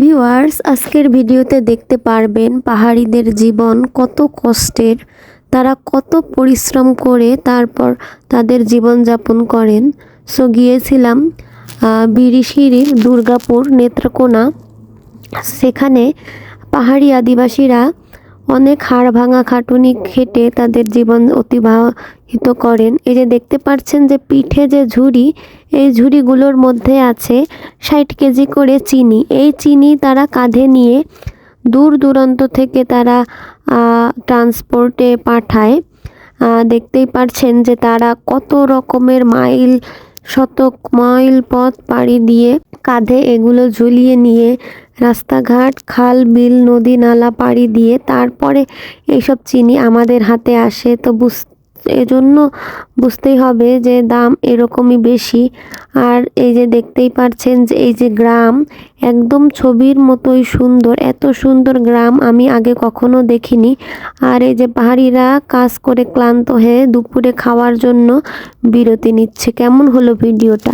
Viewers, আজকের ভিডিওতে দেখতে পারবেন পাহাড়িদের জীবন কত কষ্টের। তারা কত পরিশ্রম করে তারপর তাদের জীবন যাপন করেন। গিয়েছিলাম বিরিশিরির দুর্গাপুর নেত্রকোনা। সেখানে পাহাড়ি আদিবাসীরা অনেক হাড় ভাঙা খাটুনি খেটে তাদের জীবন অতিবাহিত করেন। এই যে দেখতে পাচ্ছেন যে পিঠে যে ঝুড়ি, এই ঝুড়িগুলোর মধ্যে আছে 60 কেজি করে চিনি। এই চিনি তারা কাঁধে নিয়ে দূর দূরান্ত থেকে তারা ট্রান্সপোর্টে পাঠায়। দেখতেই পাচ্ছেন যে তারা কত রকমের শতক মাইল পথ পাড়ি দিয়ে কাঁধে এগুলো ঝুলিয়ে নিয়ে রাস্তাঘাট, খাল, বিল, নদী, নালা পাড়ি দিয়ে তারপরে এইসব চিনি আমাদের হাতে আসে। তো এজন্য বুঝতেই হবে যে দাম এরকমই বেশি। আর এই যে দেখতেই পাচ্ছেন যে এই যে গ্রাম একদম ছবির মতোই সুন্দর। এত সুন্দর গ্রাম আমি আগে কখনো দেখিনি। আর এই যে পাহাড়িরা কাজ করে ক্লান্ত হয়ে দুপুরে খাওয়ার জন্য বিরতি নিচ্ছে। কেমন হলো ভিডিওটা?